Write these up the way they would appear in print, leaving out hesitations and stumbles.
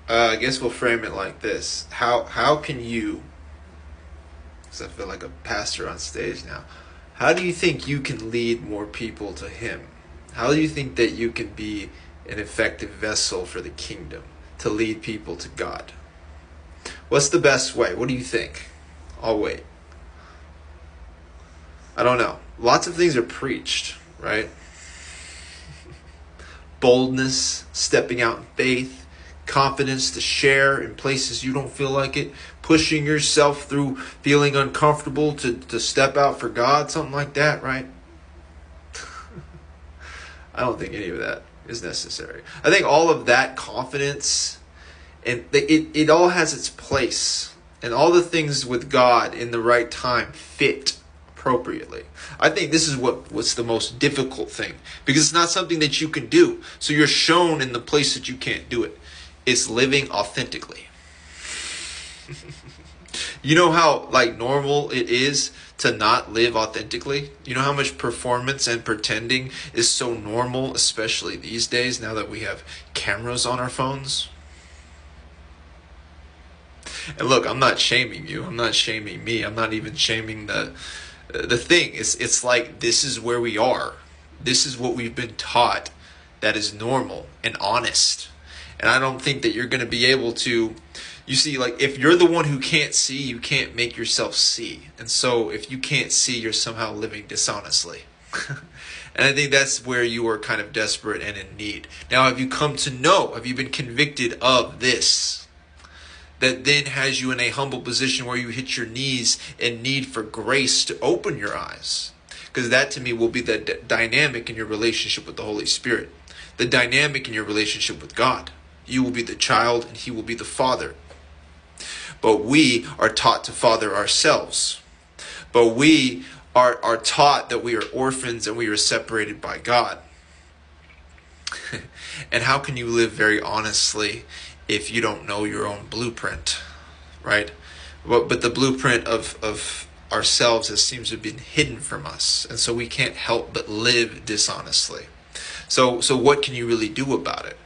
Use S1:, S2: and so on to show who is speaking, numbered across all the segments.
S1: I guess we'll frame it like this. How can you, because I feel like a pastor on stage now, how do you think you can lead more people to Him? How do you think that you can be an effective vessel for the kingdom to lead people to God? What's the best way? What do you think? I'll wait. I don't know. Lots of things are preached, right? Boldness, stepping out in faith, confidence to share in places you don't feel like it, pushing yourself through feeling uncomfortable to step out for God, something like that, right? I don't think any of that is necessary. I think all of that confidence, and it all has its place, and all the things with God in the right time fit appropriately. I think this is what's the most difficult thing, because it's not something that you can do. So you're shown in the place that you can't do it. It's living authentically. You know how like normal it is to not live authentically? You know how much performance and pretending is so normal, especially these days now that we have cameras on our phones? And look, I'm not shaming you. I'm not shaming me. I'm not even shaming the thing. It's like this is where we are. This is what we've been taught that is normal and honest. And I don't think that you're going to be able to, you see, like if you're the one who can't see, you can't make yourself see. And so if you can't see, you're somehow living dishonestly. And I think that's where you are kind of desperate and in need. Now, have you come to know, have you been convicted of this? That then has you in a humble position where you hit your knees in need for grace to open your eyes. Because that to me will be the dynamic in your relationship with the Holy Spirit. The dynamic in your relationship with God. You will be the child and He will be the father. But we are taught to father ourselves. But we are taught that we are orphans and we are separated by God. And how can you live very honestly if you don't know your own blueprint, right? But the blueprint of ourselves seems to have been hidden from us. And so we can't help but live dishonestly. So what can you really do about it?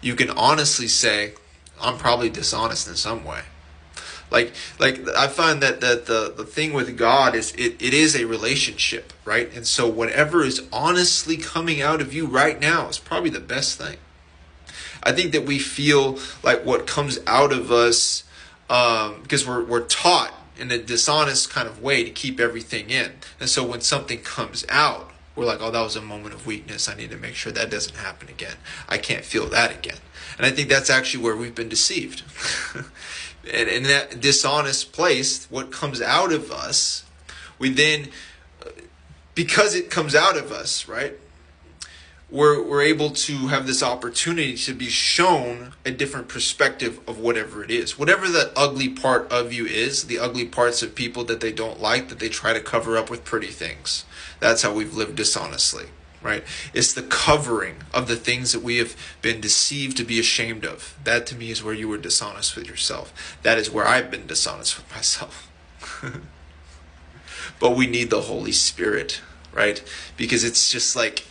S1: You can honestly say, I'm probably dishonest in some way. Like I find that the thing with God is it is a relationship, right? And so whatever is honestly coming out of you right now is probably the best thing. I think that we feel like what comes out of us, because we're taught in a dishonest kind of way to keep everything in. And so when something comes out, we're like, oh, that was a moment of weakness. I need to make sure that doesn't happen again. I can't feel that again. And I think that's actually where we've been deceived. And in that dishonest place, what comes out of us, we then, because it comes out of us, right? We're able to have this opportunity to be shown a different perspective of whatever it is. Whatever that ugly part of you is, the ugly parts of people that they don't like, that they try to cover up with pretty things. That's how we've lived dishonestly, right? It's the covering of the things that we have been deceived to be ashamed of. That to me is where you were dishonest with yourself. That is where I've been dishonest with myself. But we need the Holy Spirit, right? Because it's just like,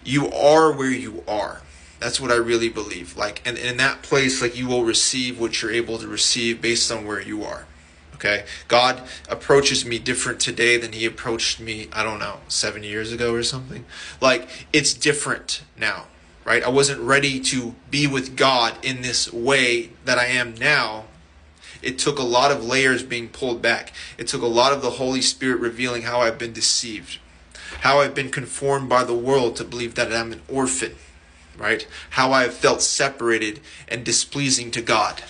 S1: you are where you are. That's what I really believe. Like, and in that place, like you will receive what you're able to receive based on where you are. Okay? God approaches me different today than He approached me, I don't know, 7 years ago or something. Like, it's different now, right? I wasn't ready to be with God in this way that I am now. It took a lot of layers being pulled back. It took a lot of the Holy Spirit revealing how I've been deceived. How I've been conformed by the world to believe that I'm an orphan, right? How I have felt separated and displeasing to God.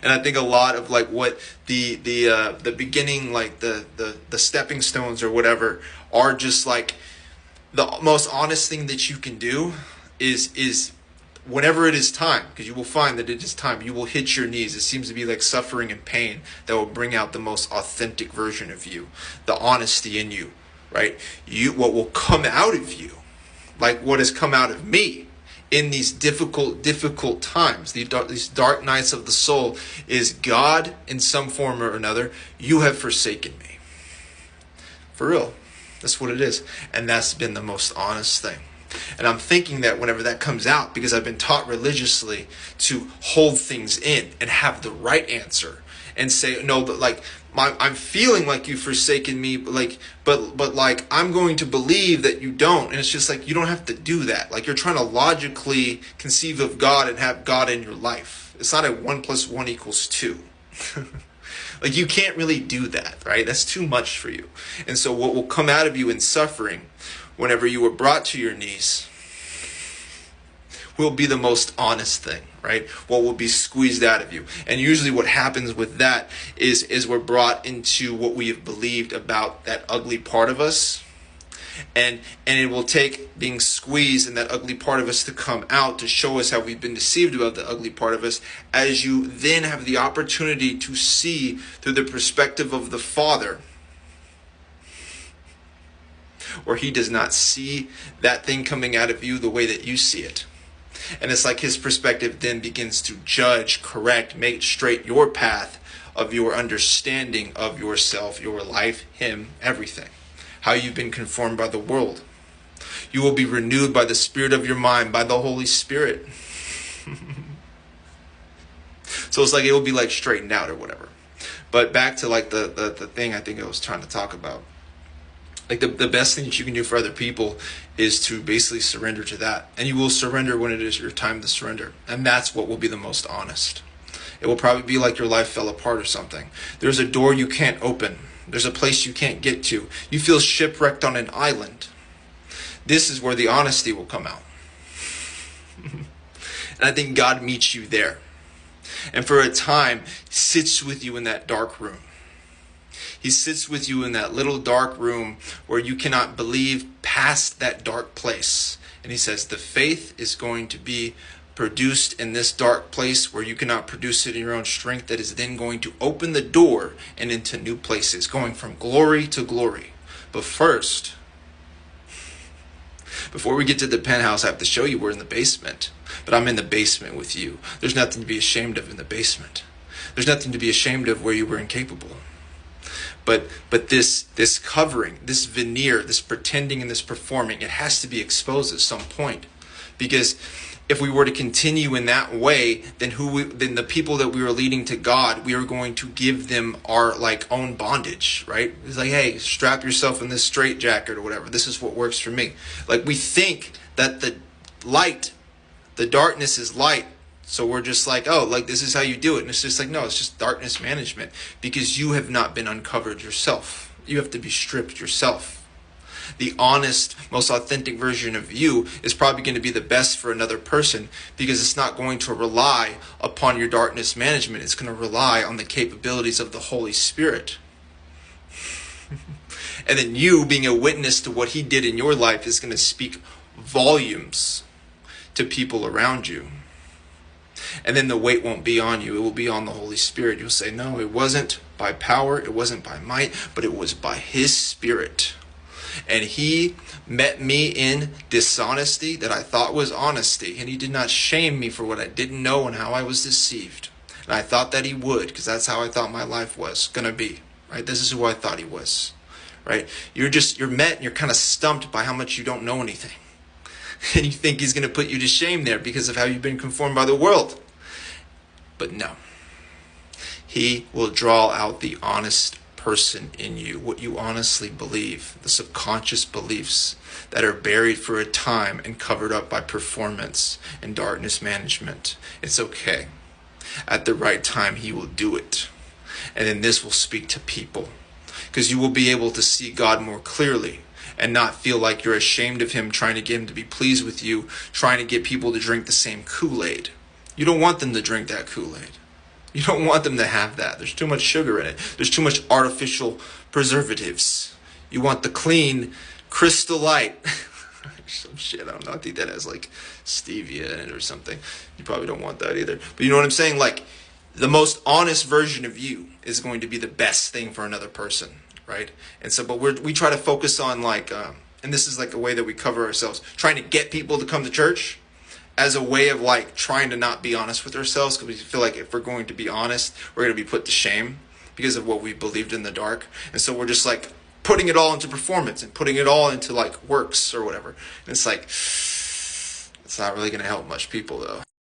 S1: And I think a lot of like what the beginning, like the stepping stones or whatever, are just like the most honest thing that you can do is whenever it is time, because you will find that it is time, you will hit your knees. It seems to be like suffering and pain that will bring out the most authentic version of you, the honesty in you, right? What will come out of you, like what has come out of me in these difficult times, these dark nights of the soul, is God in some form or another, you have forsaken me. For real. That's what it is. And that's been the most honest thing. And I'm thinking that whenever that comes out, because I've been taught religiously to hold things in and have the right answer and say, no, but like, I'm feeling like you've forsaken me, but like, I'm going to believe that you don't. And it's just like, you don't have to do that. Like, you're trying to logically conceive of God and have God in your life. It's not a 1 + 1 = 2. Like, you can't really do that, right? That's too much for you. And so what will come out of you in suffering whenever you were brought to your knees will be the most honest thing, right? What will be squeezed out of you. And usually what happens with that is we're brought into what we have believed about that ugly part of us. And it will take being squeezed and that ugly part of us to come out to show us how we've been deceived about the ugly part of us, as you then have the opportunity to see through the perspective of the Father, where he does not see that thing coming out of you the way that you see it. And it's like his perspective then begins to judge, correct, make straight your path of your understanding of yourself, your life, him, everything. How you've been conformed by the world. You will be renewed by the spirit of your mind, by the Holy Spirit. So it's like it will be like straightened out or whatever. But back to like the thing I think I was trying to talk about. Like the best thing that you can do for other people is to basically surrender to that. And you will surrender when it is your time to surrender. And that's what will be the most honest. It will probably be like your life fell apart or something. There's a door you can't open. There's a place you can't get to. You feel shipwrecked on an island. This is where the honesty will come out. And I think God meets you there. And for a time, sits with you in that dark room. He sits with you in that little dark room where you cannot believe past that dark place. And he says, the faith is going to be produced in this dark place where you cannot produce it in your own strength, that is then going to open the door and into new places, going from glory to glory. But first, before we get to the penthouse, I have to show you we're in the basement. But I'm in the basement with you. There's nothing to be ashamed of in the basement. There's nothing to be ashamed of where you were incapable. But this covering, this veneer, this pretending and this performing, it has to be exposed at some point. Because if we were to continue in that way, then the people that we were leading to God, we are going to give them our own bondage, right? It's like, hey, strap yourself in this straitjacket or whatever. This is what works for me. Like, we think that the darkness is light. So we're just like, oh, like this is how you do it. And it's just like, no, it's just darkness management, because you have not been uncovered yourself. You have to be stripped yourself. The honest, most authentic version of you is probably going to be the best for another person, because it's not going to rely upon your darkness management. It's going to rely on the capabilities of the Holy Spirit. And then you, being a witness to what he did in your life, is going to speak volumes to people around you. And then the weight won't be on you. It will be on the Holy Spirit. You'll say, no, it wasn't by power, it wasn't by might, but it was by his Spirit. And he met me in dishonesty that I thought was honesty. And he did not shame me for what I didn't know and how I was deceived. And I thought that he would, because that's how I thought my life was going to be. Right? This is who I thought he was. Right? You're met and you're kind of stumped by how much you don't know anything. And you think he's going to put you to shame there because of how you've been conformed by the world. But no. He will draw out the honest person in you, what you honestly believe, the subconscious beliefs that are buried for a time and covered up by performance and darkness management. It's okay. At the right time, he will do it. And then this will speak to people, because you will be able to see God more clearly and not feel like you're ashamed of him, trying to get him to be pleased with you, trying to get people to drink the same Kool-Aid. You don't want them to drink that Kool-Aid. You don't want them to have that. There's too much sugar in it. There's too much artificial preservatives. You want the clean Crystal Light. Some shit, I don't know. I think that has like stevia in it or something. You probably don't want that either. But you know what I'm saying? Like, the most honest version of you is going to be the best thing for another person, right? And so, but we try to focus on and this is like a way that we cover ourselves, trying to get people to come to church, as a way of trying to not be honest with ourselves, because we feel like if we're going to be honest, we're going to be put to shame because of what we believed in the dark. And so we're just putting it all into performance and putting it all into like works or whatever. And it's like, it's not really going to help much people though.